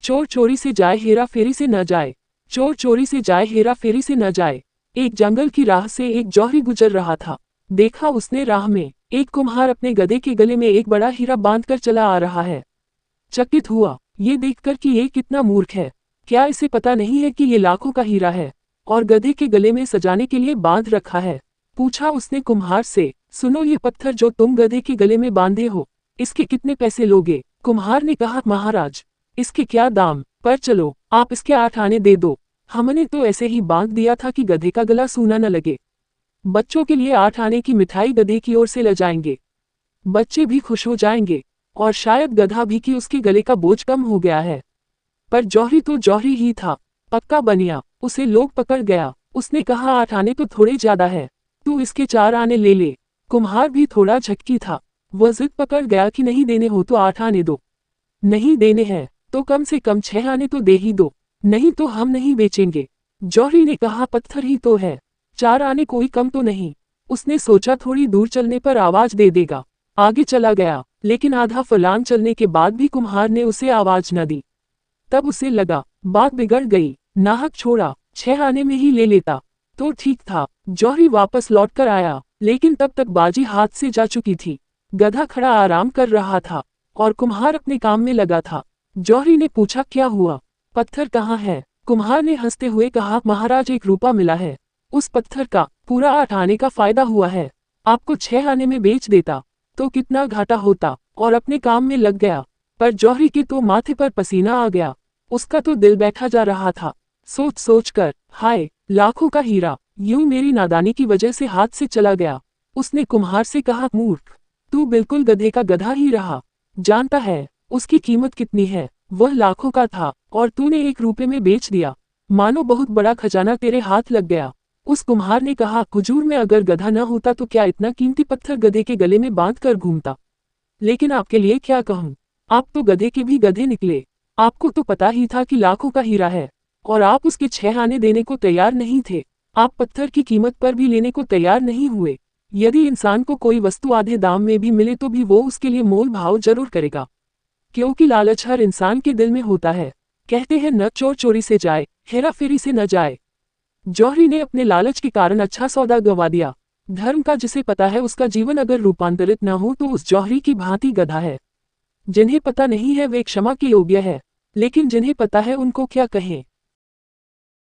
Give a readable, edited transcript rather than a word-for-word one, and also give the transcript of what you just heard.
चोर चोरी से जाए हेरा फेरी से न जाए। चोर चोरी से जाए हेरा फेरी से न जाए। एक जंगल की राह से एक जौहरी गुजर रहा था। देखा उसने राह में एक कुम्हार अपने गधे के गले में एक बड़ा हीरा बांधकर चला आ रहा है। चकित हुआ ये देखकर कि ये कितना मूर्ख है। क्या इसे पता नहीं है कि ये लाखों का हीरा है और गधे के गले में सजाने के लिए बांध रखा है। पूछा उसने कुम्हार से, सुनो ये पत्थर जो तुम गधे के गले में बांधे हो, इसके कितने पैसे लोगे? कुम्हार ने कहा, महाराज इसके क्या दाम, पर चलो आप इसके 8 आने दे दो। हमने तो ऐसे ही बांध दिया था कि गधे का गला सूना न लगे। बच्चों के लिए 8 आने की मिठाई गधे की ओर से ले जाएंगे। बच्चे भी खुश हो जाएंगे और शायद गधा भी कि उसके गले का बोझ कम हो गया है। पर जौहरी तो जौहरी ही था, पक्का बनिया। उसे लोग पकड़ गया। उसने कहा, 8 आने तो थोड़े ज्यादा है, तू इसके 4 आने ले ले। कुम्हार भी थोड़ा झटकी था। वह जिद पकड़ गया कि नहीं देने हो तो 8 आने दो, नहीं देने हैं तो कम से कम 6 आने तो दे ही दो, नहीं तो हम नहीं बेचेंगे। जौहरी ने कहा, पत्थर ही तो है, 4 आने कोई कम तो नहीं। उसने सोचा थोड़ी दूर चलने पर आवाज दे देगा। आगे चला गया, लेकिन आधा फलांग चलने के बाद भी कुम्हार ने उसे आवाज न दी। तब उसे लगा बात बिगड़ गई, नाहक छोड़ा, 6 आने में ही ले लेता तो ठीक था। जौहरी वापस लौटकर आया, लेकिन तब तक बाजी हाथ से जा चुकी थी। गधा खड़ा आराम कर रहा था और कुम्हार अपने काम में लगा था। जौहरी ने पूछा, क्या हुआ, पत्थर कहाँ है? कुम्हार ने हंसते हुए कहा, महाराज 1 रुपया मिला है, उस पत्थर का पूरा 8 आने का फायदा हुआ है। आपको 6 आने में बेच देता तो कितना घाटा होता, और अपने काम में लग गया। पर जौहरी के तो माथे पर पसीना आ गया। उसका तो दिल बैठा जा रहा था। सोच सोच कर, हाय लाखों का हीरा यूं मेरी नादानी की वजह से हाथ से चला गया। उसने कुम्हार से कहा, मूर्ख, तू बिल्कुल गधे का गधा ही रहा। जानता है उसकी कीमत कितनी है? वह लाखों का था और तूने 1 रुपये में बेच दिया। मानो बहुत बड़ा खजाना तेरे हाथ लग गया। उस कुम्हार ने कहा, हुजूर में अगर गधा न होता तो क्या इतना कीमती पत्थर गधे के गले में बांध कर घूमता? लेकिन आपके लिए क्या कहूँ, आप तो गधे के भी गधे निकले। आपको तो पता ही था कि लाखों का हीरा है और आप उसके 6 आने देने को तैयार नहीं थे। आप पत्थर की कीमत पर भी लेने को तैयार नहीं हुए। यदि इंसान को कोई वस्तु आधे दाम में भी मिले तो भी वो उसके लिए मोल भाव जरूर करेगा, क्योंकि लालच हर इंसान के दिल में होता है। कहते हैं, न चोर चोरी से जाए हेरा फेरी से न जाए। जौहरी ने अपने लालच के कारण अच्छा सौदा गंवा दिया। धर्म का जिसे पता है उसका जीवन अगर रूपांतरित न हो तो उस जौहरी की भांति गधा है। जिन्हें पता नहीं है वे क्षमा के योग्य है, लेकिन जिन्हें पता है उनको क्या कहें।